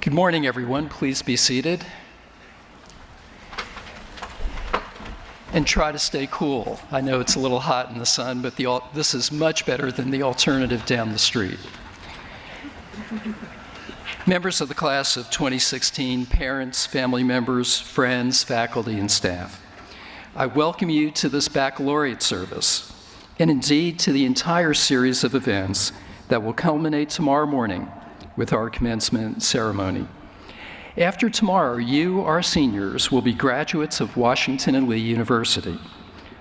Good morning, everyone. Please be seated. And try to stay cool. I know it's a little hot in the sun, but this is much better than the alternative down the street. Members of the class of 2016, parents, family members, friends, faculty, and staff, I welcome you to this baccalaureate service, and indeed to the entire series of events that will culminate tomorrow morning with our commencement ceremony. After tomorrow, you, our seniors, will be graduates of Washington and Lee University,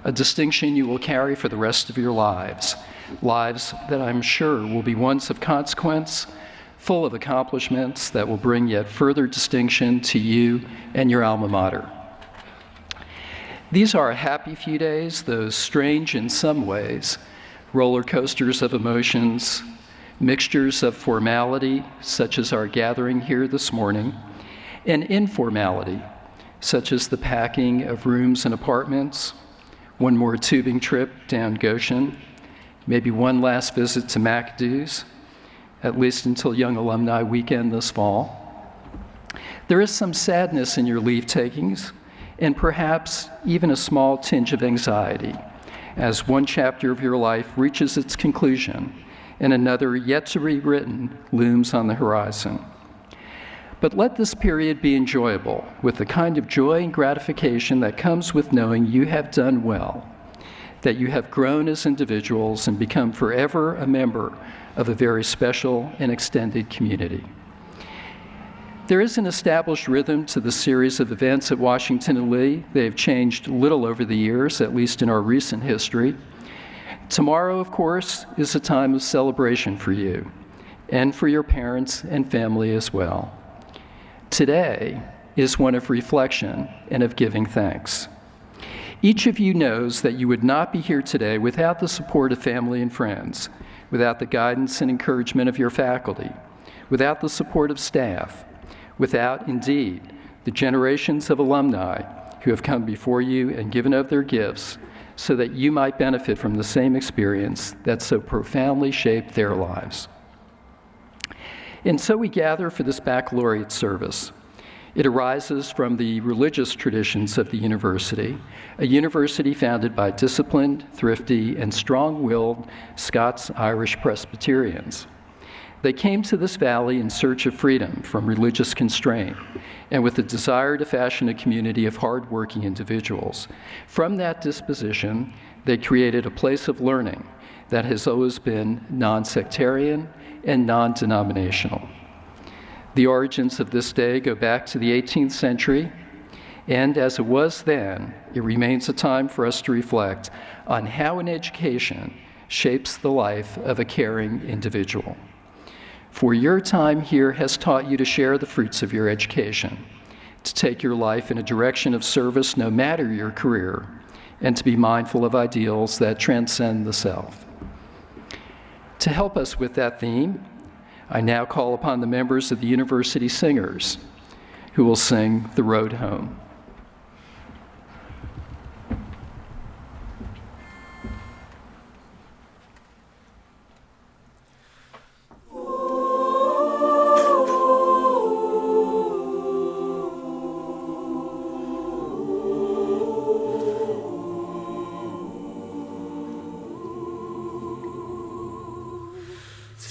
a distinction you will carry for the rest of your lives that I'm sure will be ones of consequence, full of accomplishments that will bring yet further distinction to you and your alma mater. These are a happy few days, though strange in some ways, roller coasters of emotions, mixtures of formality, such as our gathering here this morning, and informality, such as the packing of rooms and apartments, one more tubing trip down Goshen, maybe one last visit to MacDo's, at least until Young Alumni Weekend this fall. There is some sadness in your leave-takings, and perhaps even a small tinge of anxiety, as one chapter of your life reaches its conclusion and another yet to be written looms on the horizon. But let this period be enjoyable, with the kind of joy and gratification that comes with knowing you have done well, that you have grown as individuals and become forever a member of a very special and extended community. There is an established rhythm to the series of events at Washington and Lee. They have changed little over the years, at least in our recent history. Tomorrow, of course, is a time of celebration for you, and for your parents and family as well. Today is one of reflection and of giving thanks. Each of you knows that you would not be here today without the support of family and friends, without the guidance and encouragement of your faculty, without the support of staff, without, indeed, the generations of alumni who have come before you and given of their gifts so that you might benefit from the same experience that so profoundly shaped their lives. And so we gather for this baccalaureate service. It arises from the religious traditions of the university, a university founded by disciplined, thrifty, and strong-willed Scots-Irish Presbyterians. They came to this valley in search of freedom from religious constraint and with the desire to fashion a community of hard-working individuals. From that disposition, they created a place of learning that has always been non-sectarian and non-denominational. The origins of this day go back to the 18th century, and as it was then, it remains a time for us to reflect on how an education shapes the life of a caring individual. For your time here has taught you to share the fruits of your education, to take your life in a direction of service no matter your career, and to be mindful of ideals that transcend the self. To help us with that theme, I now call upon the members of the University Singers, who will sing The Road Home.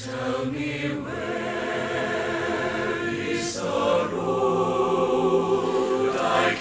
Tell me where is the road I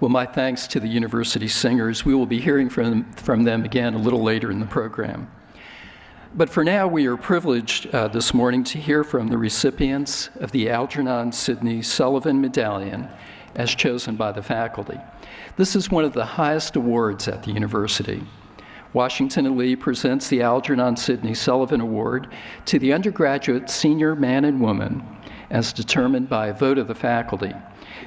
Well, my thanks to the university singers. We will be hearing from them again a little later in the program. But for now, we are privileged this morning to hear from the recipients of the Algernon Sidney Sullivan Medallion as chosen by the faculty. This is one of the highest awards at the university. Washington and Lee presents the Algernon Sidney Sullivan Award to the undergraduate senior man and woman as determined by a vote of the faculty,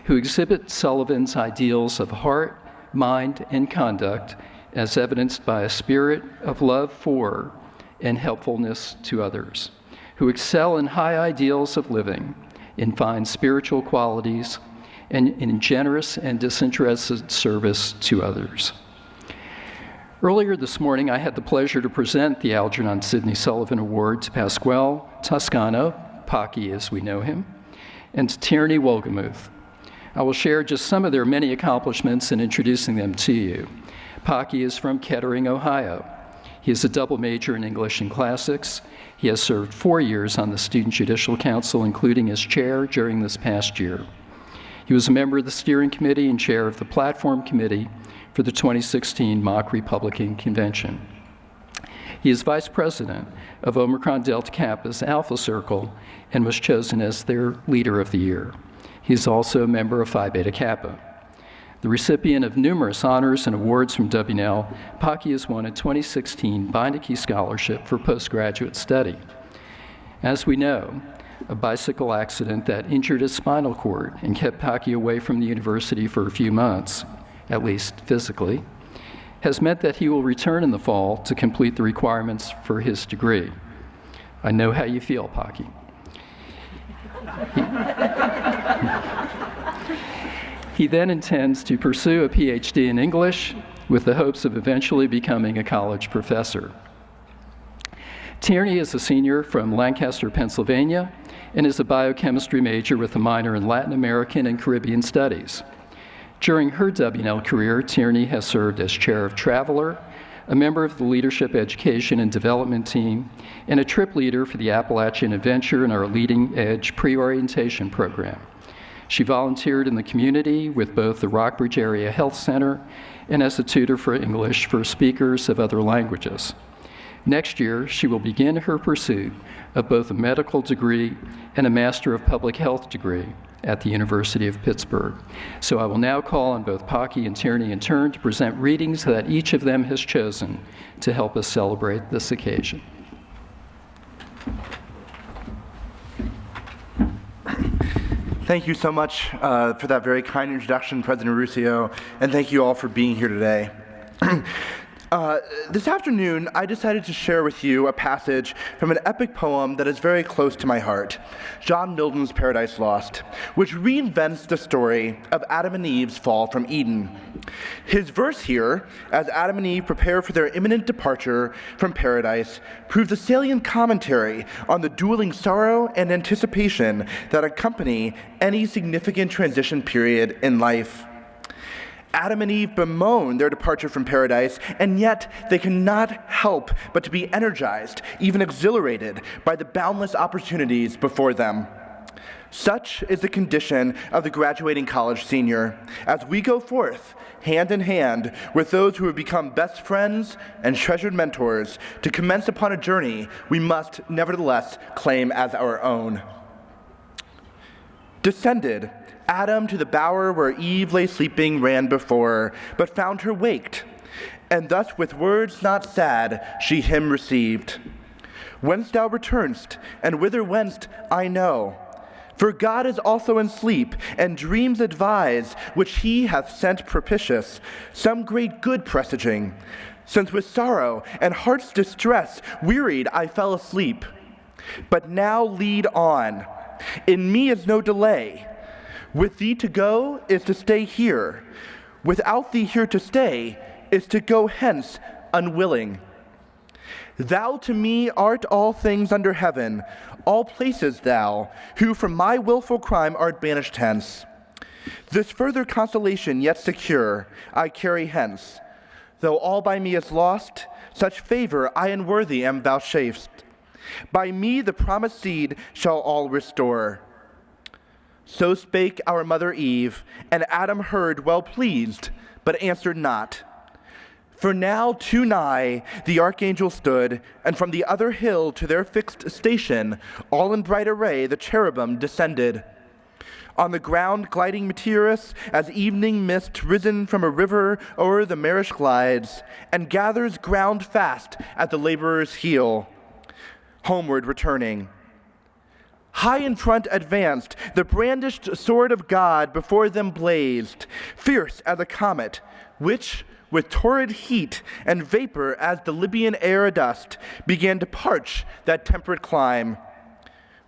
who exhibit Sullivan's ideals of heart, mind, and conduct as evidenced by a spirit of love for and helpfulness to others, who excel in high ideals of living, in fine spiritual qualities, and in generous and disinterested service to others. Earlier this morning, I had the pleasure to present the Algernon Sidney Sullivan Award to Pasquale Toscano, Pocky as we know him, and to Tierney Wolgemuth. I will share just some of their many accomplishments in introducing them to you. Pocky is from Kettering, Ohio. He is a double major in English and Classics. He has served 4 years on the Student Judicial Council, including as chair during this past year. He was a member of the steering committee and chair of the platform committee for the 2016 Mock Republican Convention. He is vice president of Omicron Delta Kappa's Alpha Circle and was chosen as their leader of the year. He is also a member of Phi Beta Kappa. The recipient of numerous honors and awards from W&L, Paki has won a 2016 Beinecke Scholarship for postgraduate study. As we know, a bicycle accident that injured his spinal cord and kept Paki away from the university for a few months, at least physically, has meant that he will return in the fall to complete the requirements for his degree. I know how you feel, Paki. He then intends to pursue a PhD in English with the hopes of eventually becoming a college professor. Tierney is a senior from Lancaster, Pennsylvania, and is a biochemistry major with a minor in Latin American and Caribbean studies. During her W&L career, Tierney has served as chair of Traveler, a member of the Leadership Education and Development Team, and a trip leader for the Appalachian Adventure and our Leading Edge pre-orientation program. She volunteered in the community with both the Rockbridge Area Health Center and as a tutor for English for speakers of other languages. Next year, she will begin her pursuit of both a medical degree and a Master of Public Health degree at the University of Pittsburgh. So I will now call on both Paki and Tierney in turn to present readings that each of them has chosen to help us celebrate this occasion. Thank you so much for that very kind introduction, President Ruscio, and thank you all for being here today. This afternoon, I decided to share with you a passage from an epic poem that is very close to my heart, John Milton's Paradise Lost, which reinvents the story of Adam and Eve's fall from Eden. His verse here, as Adam and Eve prepare for their imminent departure from paradise, proves a salient commentary on the dueling sorrow and anticipation that accompany any significant transition period in life. Adam and Eve bemoan their departure from paradise, and yet they cannot help but to be energized, even exhilarated, by the boundless opportunities before them. Such is the condition of the graduating college senior, as we go forth, hand in hand, with those who have become best friends and treasured mentors, to commence upon a journey we must nevertheless claim as our own. Descended, Adam to the bower where Eve lay sleeping ran before, but found her waked, and thus with words not sad she him received. Whence thou return'st, and whither went'st, I know. For God is also in sleep, and dreams advise, which he hath sent propitious, some great good presaging. Since with sorrow and heart's distress wearied I fell asleep. But now lead on. In me is no delay. With thee to go is to stay here. Without thee here to stay is to go hence unwilling. Thou to me art all things under heaven, all places thou, who from my wilful crime art banished hence. This further consolation yet secure I carry hence. Though all by me is lost, such favor I unworthy am vouchsafed. By me the promised seed shall all restore. So spake our mother Eve, and Adam heard well pleased, but answered not. For now too nigh the archangel stood, and from the other hill to their fixed station, all in bright array the cherubim descended. On the ground gliding Meteorus, as evening mist risen from a river o'er the marish glides, and gathers ground fast at the laborer's heel, homeward returning. High in front advanced, the brandished sword of God before them blazed, fierce as a comet, which, with torrid heat and vapor as the Libyan air adust, began to parch that temperate clime.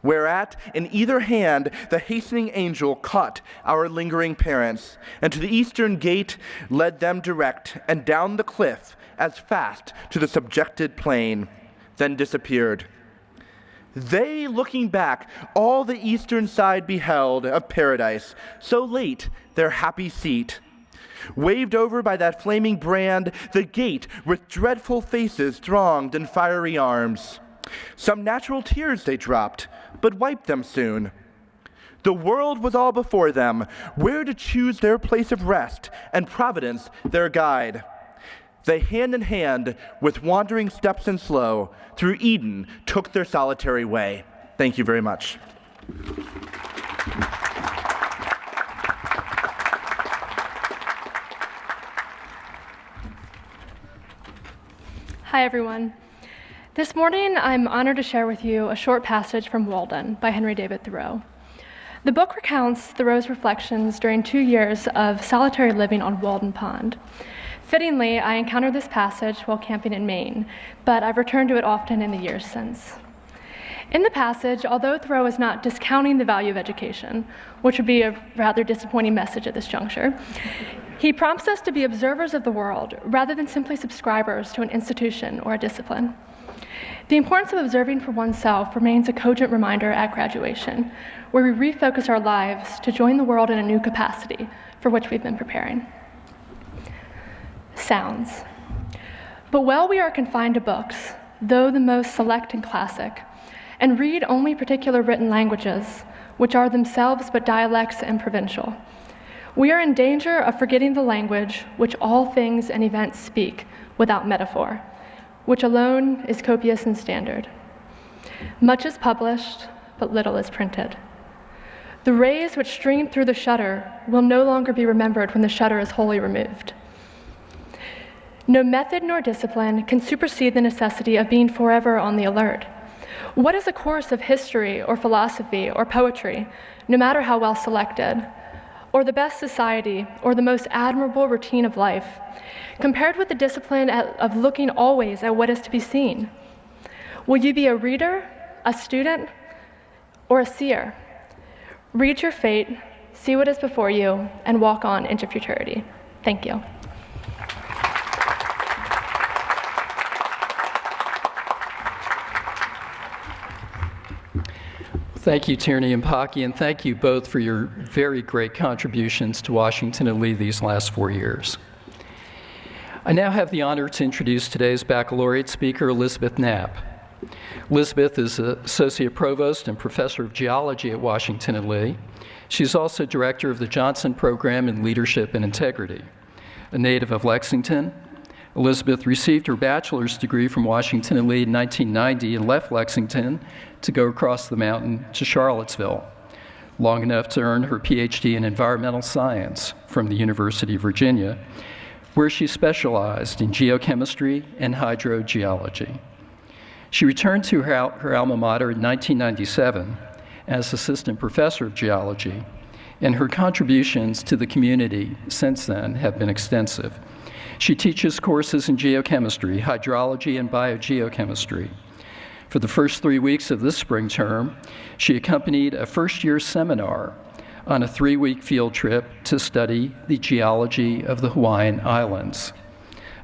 Whereat, in either hand, the hastening angel caught our lingering parents, and to the eastern gate led them direct, and down the cliff as fast to the subjected plain, then disappeared. They, looking back, all the eastern side beheld of paradise, so late their happy seat. Waved over by that flaming brand, the gate with dreadful faces thronged in fiery arms. Some natural tears they dropped, but wiped them soon. The world was all before them, where to choose their place of rest, and Providence their guide. They hand in hand, with wandering steps and slow, through Eden took their solitary way. Thank you very much. Hi, everyone. This morning, I'm honored to share with you a short passage from Walden by Henry David Thoreau. The book recounts Thoreau's reflections during 2 years of solitary living on Walden Pond. Fittingly, I encountered this passage while camping in Maine, but I've returned to it often in the years since. In the passage, although Thoreau is not discounting the value of education, which would be a rather disappointing message at this juncture, he prompts us to be observers of the world rather than simply subscribers to an institution or a discipline. The importance of observing for oneself remains a cogent reminder at graduation, where we refocus our lives to join the world in a new capacity for which we've been preparing. Sounds. But while we are confined to books, though the most select and classic, and read only particular written languages, which are themselves but dialects and provincial, we are in danger of forgetting the language which all things and events speak without metaphor, which alone is copious and standard. Much is published, but little is printed. The rays which stream through the shutter will no longer be remembered when the shutter is wholly removed. No method nor discipline can supersede the necessity of being forever on the alert. What is a course of history or philosophy or poetry, no matter how well selected, or the best society, or the most admirable routine of life, compared with the discipline of looking always at what is to be seen? Will you be a reader, a student, or a seer? Read your fate, see what is before you, and walk on into futurity. Thank you. Thank you, Tierney and Pocky, and thank you both for your very great contributions to Washington and Lee these last 4 years. I now have the honor to introduce today's baccalaureate speaker, Elizabeth Knapp. Elizabeth is Associate Provost and Professor of Geology at Washington and Lee. She's also Director of the Johnson Program in Leadership and Integrity. A native of Lexington, Elizabeth received her bachelor's degree from Washington and Lee in 1990 and left Lexington to go across the mountain to Charlottesville, long enough to earn her PhD in environmental science from the University of Virginia, where she specialized in geochemistry and hydrogeology. She returned to her alma mater in 1997 as assistant professor of geology, and her contributions to the community since then have been extensive. She teaches courses in geochemistry, hydrology, and biogeochemistry. For the first 3 weeks of this spring term, she accompanied a first-year seminar on a 3-week field trip to study the geology of the Hawaiian Islands,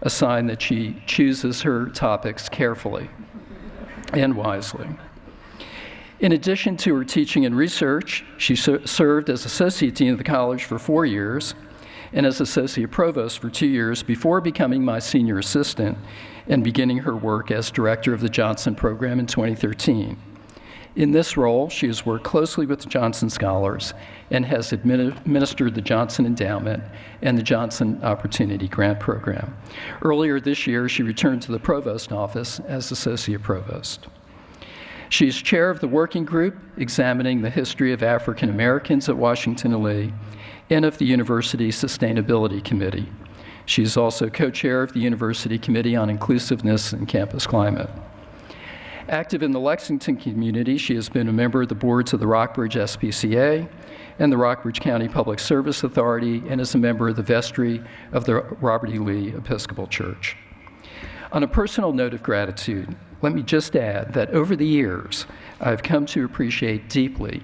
a sign that she chooses her topics carefully and wisely. In addition to her teaching and research, she served as Associate Dean of the College for 4 years and as Associate Provost for 2 years before becoming my Senior Assistant and beginning her work as Director of the Johnson Program in 2013. In this role, she has worked closely with the Johnson Scholars and has administered the Johnson Endowment and the Johnson Opportunity Grant Program. Earlier this year, she returned to the Provost office as Associate Provost. She is chair of the working group examining the history of African Americans at Washington and Lee and of the University Sustainability Committee. She is also co-chair of the University Committee on Inclusiveness and Campus Climate. Active in the Lexington community, she has been a member of the boards of the Rockbridge SPCA and the Rockbridge County Public Service Authority, and is a member of the vestry of the Robert E. Lee Episcopal Church. On a personal note of gratitude, let me just add that over the years, I've come to appreciate deeply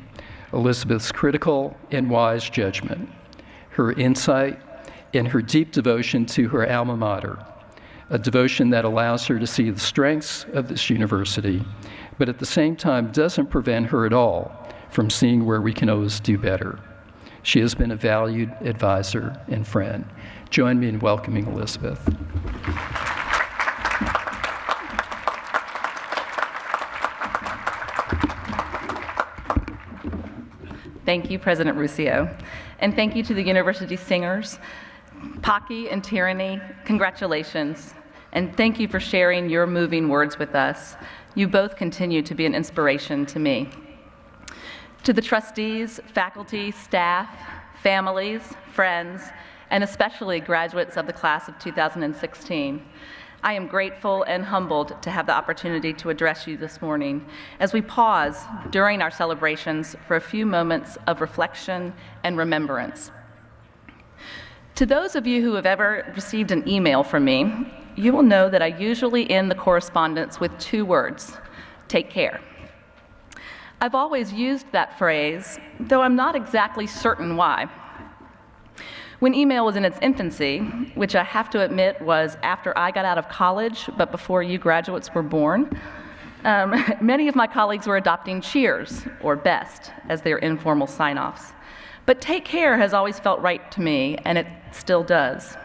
Elizabeth's critical and wise judgment, her insight, and her deep devotion to her alma mater, a devotion that allows her to see the strengths of this university, but at the same time doesn't prevent her at all from seeing where we can always do better. She has been a valued advisor and friend. Join me in welcoming Elizabeth. Thank you, President Ruscio. And thank you to the university singers, Pocky and Tierney, congratulations. And thank you for sharing your moving words with us. You both continue to be an inspiration to me. To the trustees, faculty, staff, families, friends, and especially graduates of the class of 2016, I am grateful and humbled to have the opportunity to address you this morning as we pause during our celebrations for a few moments of reflection and remembrance. To those of you who have ever received an email from me, you will know that I usually end the correspondence with 2 words: take care. I've always used that phrase, though I'm not exactly certain why. When email was in its infancy, which I have to admit was after I got out of college, but before you graduates were born, many of my colleagues were adopting cheers, or best, as their informal sign-offs. But take care has always felt right to me, and it still does.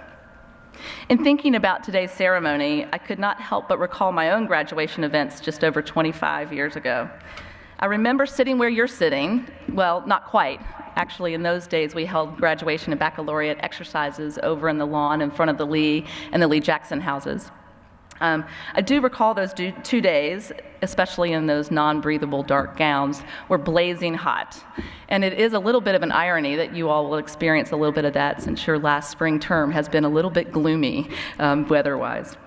In thinking about today's ceremony, I could not help but recall my own graduation events just over 25 years ago. I remember sitting where you're sitting. Well, not quite. Actually, in those days, we held graduation and baccalaureate exercises over in the lawn in front of the Lee and the Lee-Jackson houses. I do recall those 2 days, especially in those non-breathable dark gowns, were blazing hot. And it is a little bit of an irony that you all will experience a little bit of that since your last spring term has been a little bit gloomy weather-wise.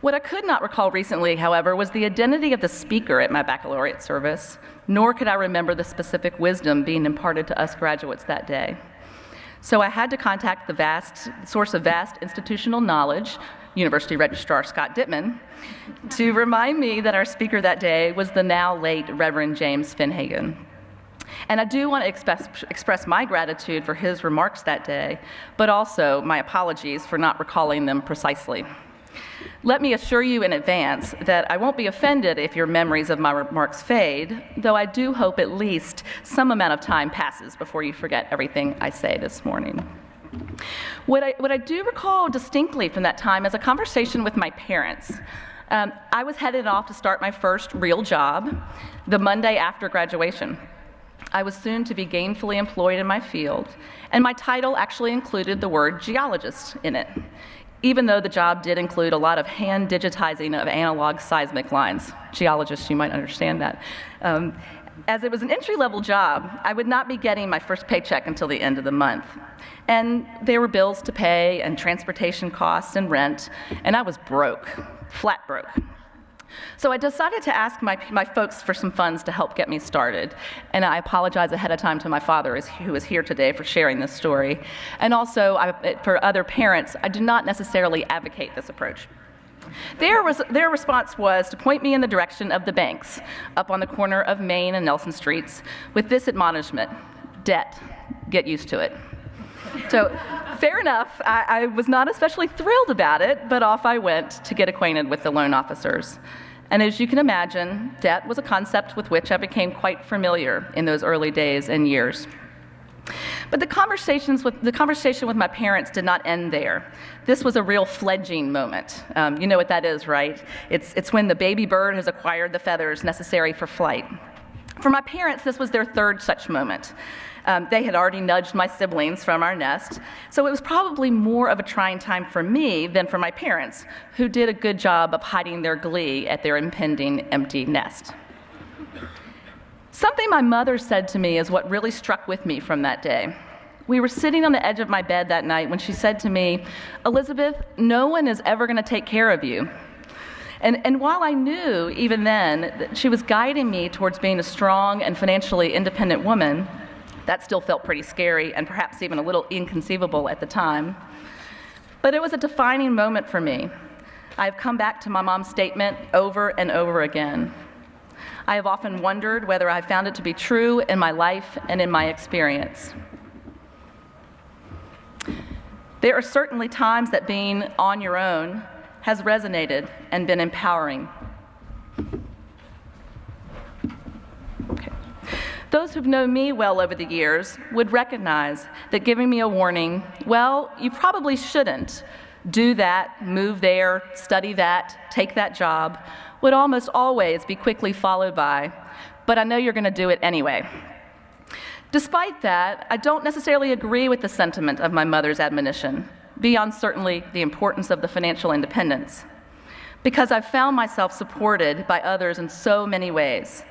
What I could not recall recently, however, was the identity of the speaker at my baccalaureate service, nor could I remember the specific wisdom being imparted to us graduates that day. So I had to contact the source of vast institutional knowledge, University Registrar Scott Dittman, to remind me that our speaker that day was the now late Reverend James Finhagen. And I do want to express my gratitude for his remarks that day, but also my apologies for not recalling them precisely. Let me assure you in advance that I won't be offended if your memories of my remarks fade, though I do hope at least some amount of time passes before you forget everything I say this morning. What I do recall distinctly from that time is a conversation with my parents. I was headed off to start my first real job the Monday after graduation. I was soon to be gainfully employed in my field, and my title actually included the word geologist in it, even though the job did include a lot of hand digitizing of analog seismic lines. Geologists, you might understand that. As it was an entry-level job, I would not be getting my first paycheck until the end of the month. And there were bills to pay and transportation costs and rent, and I was broke, flat broke. So I decided to ask my folks for some funds to help get me started. And I apologize ahead of time to my father, who is here today, for sharing this story. And also, for other parents, I do not necessarily advocate this approach. Their response was to point me in the direction of the banks up on the corner of Main and Nelson Streets with this admonishment: debt, get used to it. So, fair enough, I was not especially thrilled about it, but off I went to get acquainted with the loan officers. And as you can imagine, debt was a concept with which I became quite familiar in those early days and years. But the conversation with my parents did not end there. This was a real fledging moment. You know what that is, right? It's when the baby bird has acquired the feathers necessary for flight. For my parents, this was their third such moment. They had already nudged my siblings from our nest, so it was probably more of a trying time for me than for my parents, who did a good job of hiding their glee at their impending empty nest. Something my mother said to me is what really struck with me from that day. We were sitting on the edge of my bed that night when she said to me, "Elizabeth, no one is ever going to take care of you." And while I knew even then that she was guiding me towards being a strong and financially independent woman, that still felt pretty scary and perhaps even a little inconceivable at the time. But it was a defining moment for me. I have come back to my mom's statement over and over again. I have often wondered whether I found it to be true in my life and in my experience. There are certainly times that being on your own has resonated and been empowering. Those who've known me well over the years would recognize that giving me a warning, well, you probably shouldn't do that, move there, study that, take that job, would almost always be quickly followed by, but I know you're going to do it anyway. Despite that, I don't necessarily agree with the sentiment of my mother's admonition, beyond certainly the importance of the financial independence, because I've found myself supported by others in so many ways,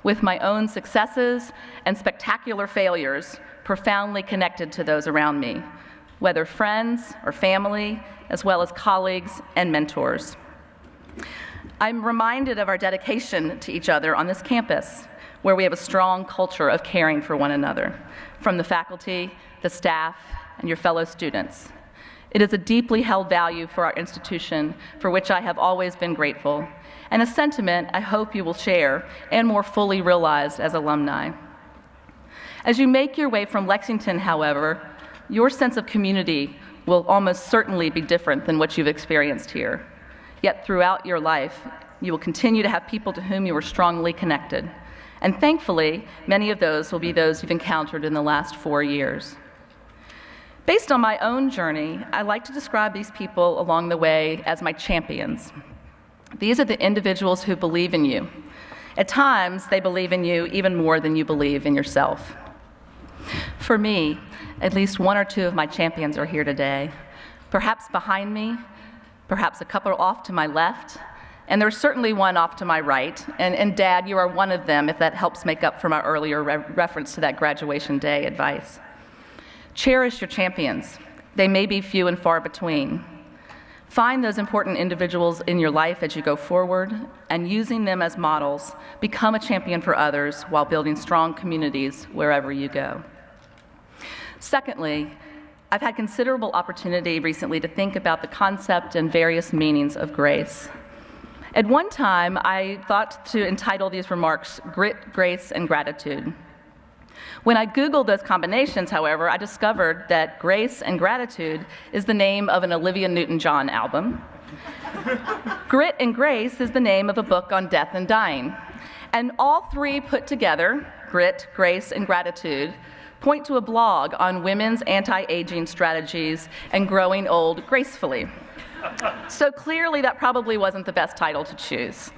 with my own successes and spectacular failures profoundly connected to those around me, whether friends or family, as well as colleagues and mentors. I'm reminded of our dedication to each other on this campus, where we have a strong culture of caring for one another, from the faculty, the staff, and your fellow students. It is a deeply held value for our institution, for which I have always been grateful, and a sentiment I hope you will share and more fully realize as alumni. As you make your way from Lexington, however, your sense of community will almost certainly be different than what you've experienced here. Yet throughout your life, you will continue to have people to whom you are strongly connected. And thankfully, many of those will be those you've encountered in the last 4 years. Based on my own journey, I like to describe these people along the way as my champions. These are the individuals who believe in you. At times, they believe in you even more than you believe in yourself. For me, at least one or two of my champions are here today, perhaps behind me, perhaps a couple off to my left, and there's certainly one off to my right, and Dad, you are one of them, if that helps make up for my earlier reference to that graduation day advice. Cherish your champions. They may be few and far between. Find those important individuals in your life as you go forward, and using them as models, become a champion for others while building strong communities wherever you go. Secondly, I've had considerable opportunity recently to think about the concept and various meanings of grace. At one time, I thought to entitle these remarks, Grit, Grace, and Gratitude. When I Googled those combinations, however, I discovered that Grace and Gratitude is the name of an Olivia Newton-John album. Grit and Grace is the name of a book on death and dying. And all three put together, Grit, Grace, and Gratitude, point to a blog on women's anti-aging strategies and growing old gracefully. So clearly that probably wasn't the best title to choose.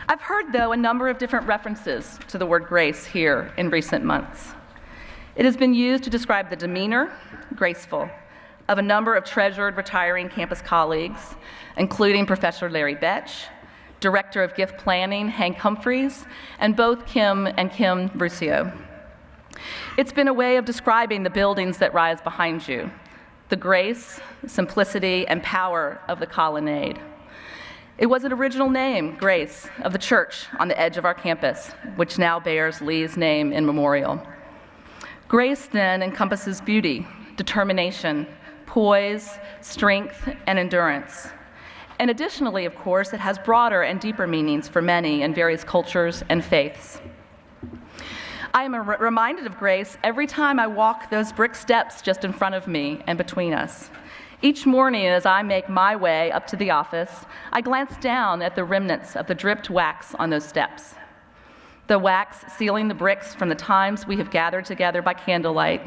I've heard, though, a number of different references to the word grace here in recent months. It has been used to describe the demeanor, graceful, of a number of treasured retiring campus colleagues, including Professor Larry Betch, Director of Gift Planning Hank Humphreys, and both Kim and Kim Ruscio. It's been a way of describing the buildings that rise behind you, the grace, simplicity, and power of the colonnade. It was an original name, Grace, of the church on the edge of our campus, which now bears Lee's name in memorial. Grace then encompasses beauty, determination, poise, strength, and endurance. And additionally, of course, it has broader and deeper meanings for many in various cultures and faiths. I am reminded of grace every time I walk those brick steps just in front of me and between us. Each morning as I make my way up to the office, I glance down at the remnants of the dripped wax on those steps. The wax sealing the bricks from the times we have gathered together by candlelight,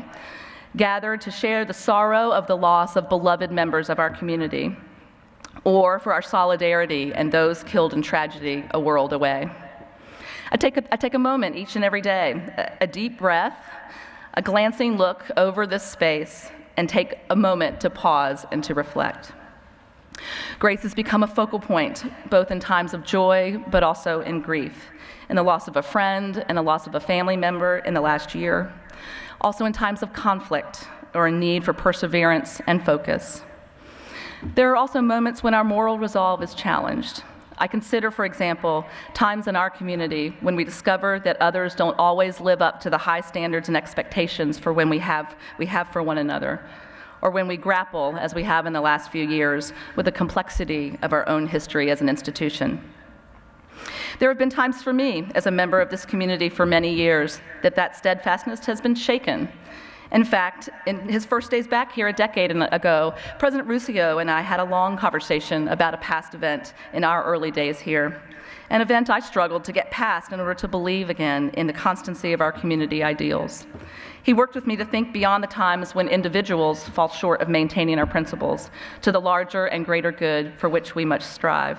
gathered to share the sorrow of the loss of beloved members of our community, or for our solidarity and those killed in tragedy a world away. I take a moment each and every day, a deep breath, a glancing look over this space, and take a moment to pause and to reflect. Grace has become a focal point, both in times of joy, but also in grief, in the loss of a friend and the loss of a family member in the last year, also in times of conflict or a need for perseverance and focus. There are also moments when our moral resolve is challenged. I consider, for example, times in our community when we discover that others don't always live up to the high standards and expectations for when we have for one another, or when we grapple, as we have in the last few years, with the complexity of our own history as an institution. There have been times for me, as a member of this community for many years, that steadfastness has been shaken. In fact, in his first days back here a decade ago, President Ruscio and I had a long conversation about a past event in our early days here, an event I struggled to get past in order to believe again in the constancy of our community ideals. He worked with me to think beyond the times when individuals fall short of maintaining our principles to the larger and greater good for which we must strive.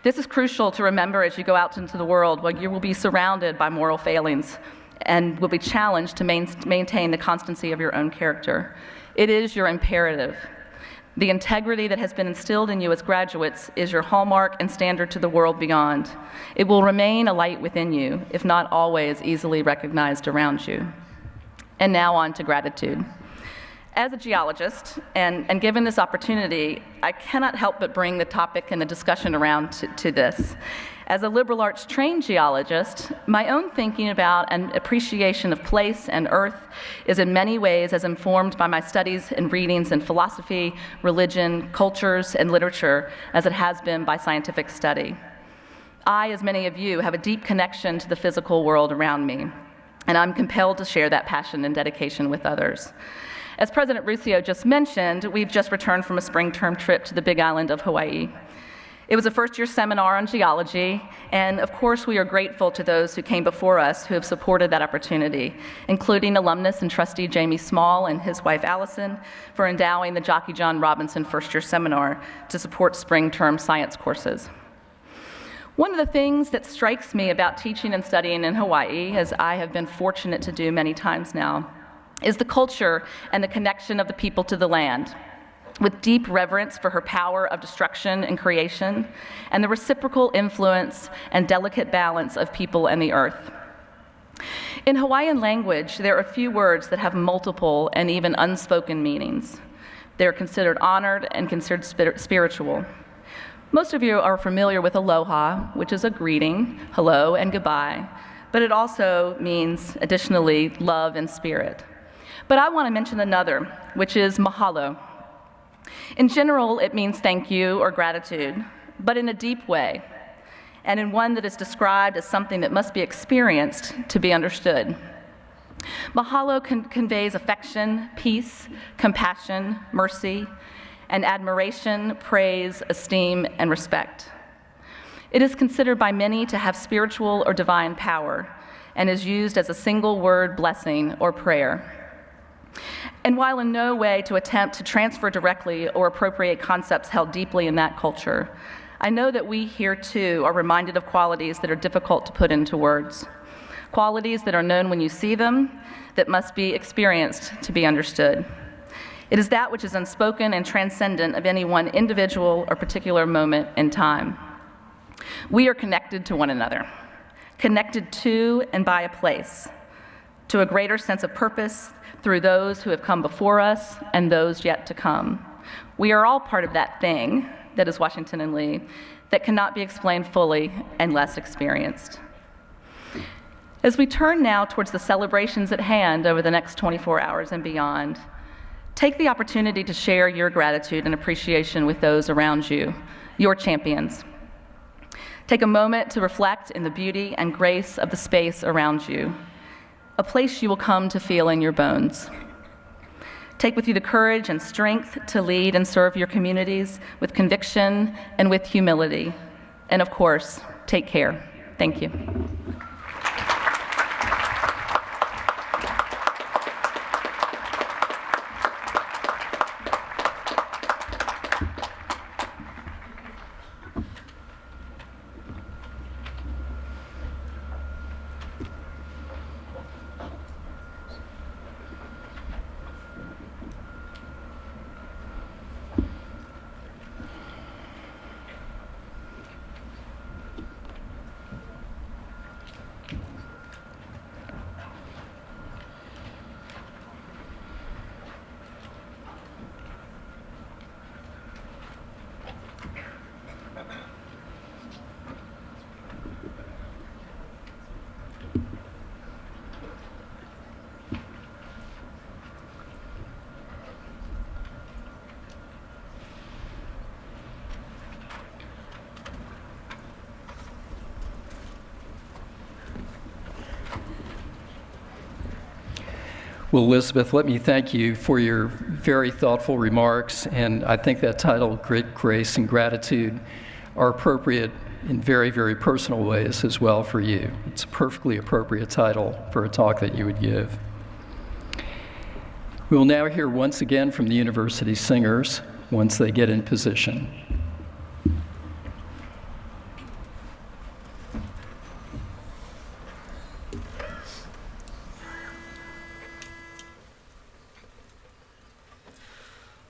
This is crucial to remember as you go out into the world, where you will be surrounded by moral failings and will be challenged to maintain the constancy of your own character. It is your imperative. The integrity that has been instilled in you as graduates is your hallmark and standard to the world beyond. It will remain a light within you, if not always easily recognized around you. And now on to gratitude. As a geologist, and given this opportunity, I cannot help but bring the topic and the discussion around to this. As a liberal arts trained geologist, my own thinking about and appreciation of place and earth is in many ways as informed by my studies and readings in philosophy, religion, cultures, and literature as it has been by scientific study. I, as many of you, have a deep connection to the physical world around me, and I'm compelled to share that passion and dedication with others. As President Ruscio just mentioned, we've just returned from a spring term trip to the Big Island of Hawaii. It was a first-year seminar on geology, and of course we are grateful to those who came before us who have supported that opportunity, including alumnus and trustee Jamie Small and his wife Allison for endowing the Jockey John Robinson first-year seminar to support spring term science courses. One of the things that strikes me about teaching and studying in Hawaii, as I have been fortunate to do many times now, is the culture and the connection of the people to the land, with deep reverence for her power of destruction and creation, and the reciprocal influence and delicate balance of people and the earth. In Hawaiian language, there are a few words that have multiple and even unspoken meanings. They're considered honored and considered spiritual. Most of you are familiar with aloha, which is a greeting, hello and goodbye, but it also means, additionally, love and spirit. But I want to mention another, which is mahalo. In general, it means thank you or gratitude, but in a deep way, and in one that is described as something that must be experienced to be understood. Mahalo conveys affection, peace, compassion, mercy, and admiration, praise, esteem, and respect. It is considered by many to have spiritual or divine power, and is used as a single word blessing or prayer. And while in no way to attempt to transfer directly or appropriate concepts held deeply in that culture, I know that we here too are reminded of qualities that are difficult to put into words, qualities that are known when you see them, that must be experienced to be understood. It is that which is unspoken and transcendent of any one individual or particular moment in time. We are connected to one another, connected to and by a place, to a greater sense of purpose through those who have come before us and those yet to come. We are all part of that thing that is Washington and Lee that cannot be explained fully unless experienced. As we turn now towards the celebrations at hand over the next 24 hours and beyond, take the opportunity to share your gratitude and appreciation with those around you, your champions. Take a moment to reflect in the beauty and grace of the space around you, a place you will come to feel in your bones. Take with you the courage and strength to lead and serve your communities with conviction and with humility. And of course, take care. Thank you. Well, Elizabeth, let me thank you for your very thoughtful remarks, and I think that title, Great Grace and Gratitude, are appropriate in very, very personal ways as well for you. It's a perfectly appropriate title for a talk that you would give. We will now hear once again from the university singers once they get in position.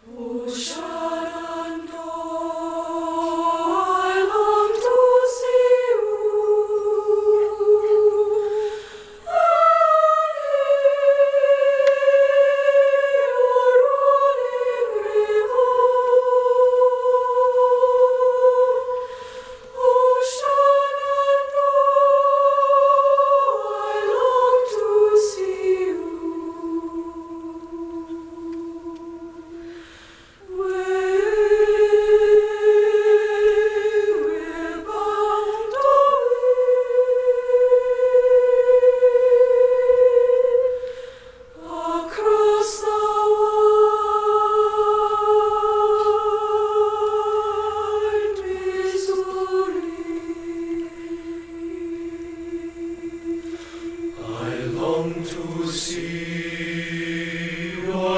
Thank you.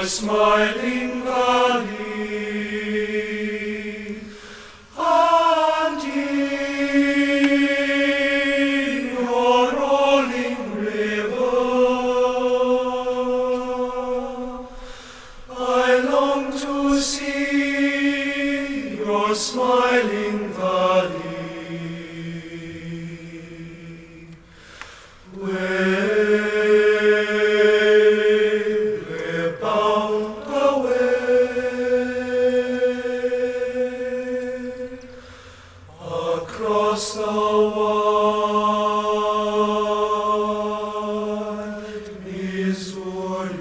smiling valley, and in your rolling river, I long to see your smiling valley. Across the wide Missouri.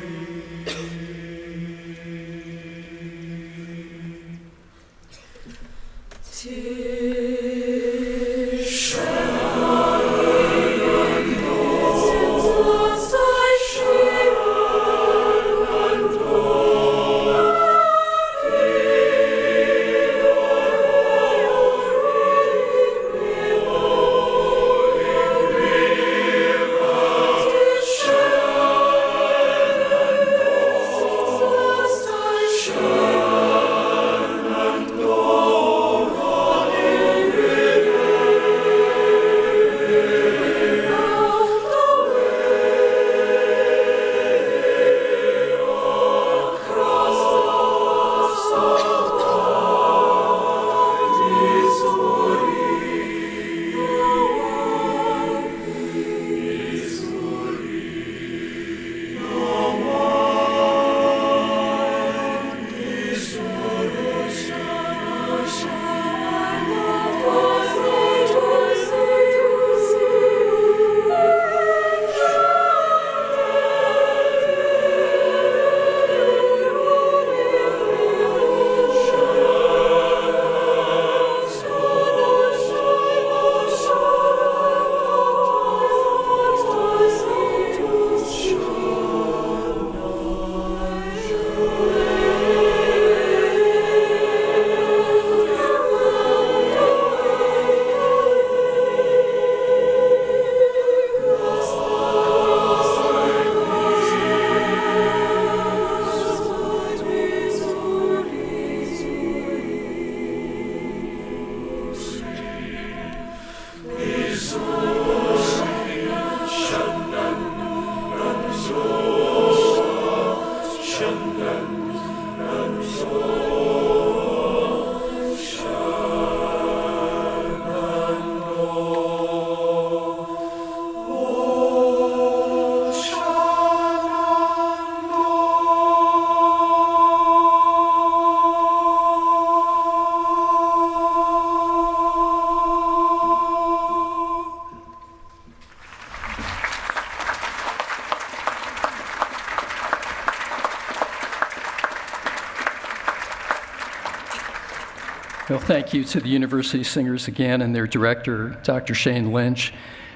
Well, thank you to the University Singers again and their director, Dr. Shane Lynch,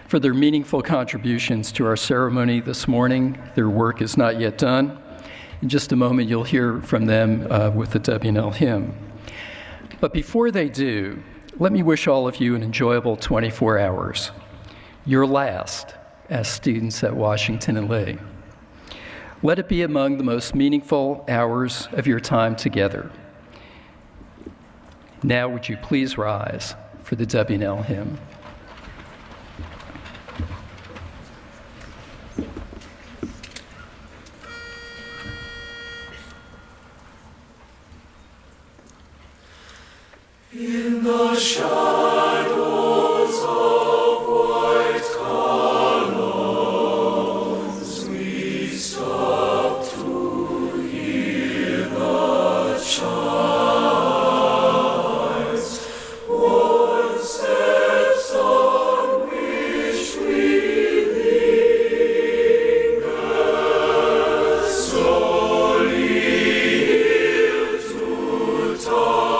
for their meaningful contributions to our ceremony this morning. Their work is not yet done. In just a moment, you'll hear from them with the W&L hymn. But before they do, let me wish all of you an enjoyable 24 hours, your last as students at Washington and Lee. Let it be among the most meaningful hours of your time together. Now, would you please rise for the W&L hymn? In the shadows of white columns, we stop to hear the chimes. One steps on which we linger, slowly to time.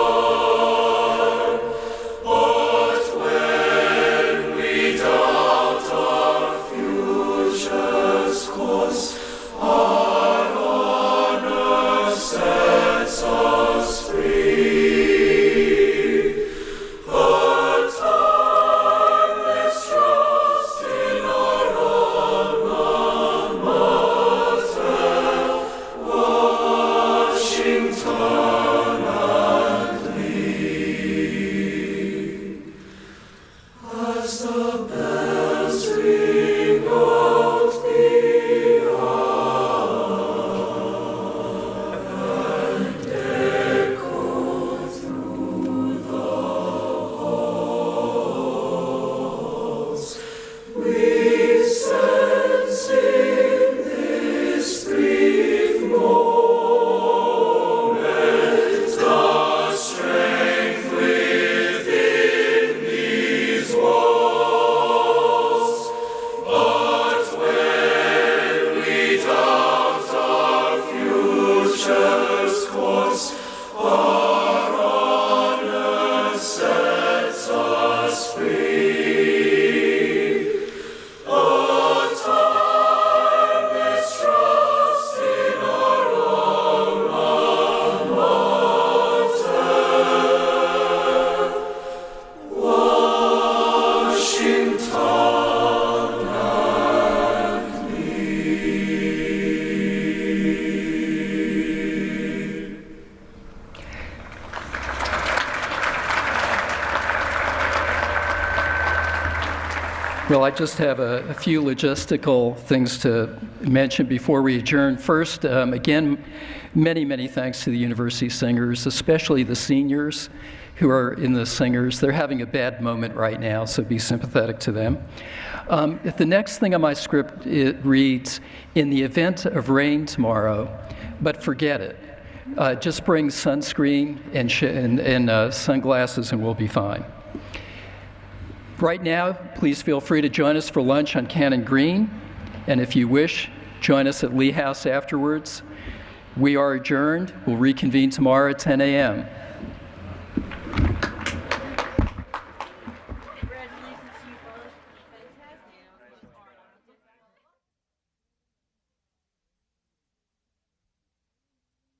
Well, I just have a few logistical things to mention before we adjourn. First, again, many thanks to the University Singers, especially the seniors who are in the Singers. They're having a bad moment right now, so be sympathetic to them. If the next thing on my script, it reads, in the event of rain tomorrow, but forget it. Just bring sunscreen and sunglasses and we'll be fine. Right now, please feel free to join us for lunch on Cannon Green, and if you wish, join us at Lee House afterwards. We are adjourned. We'll reconvene tomorrow at 10 a.m.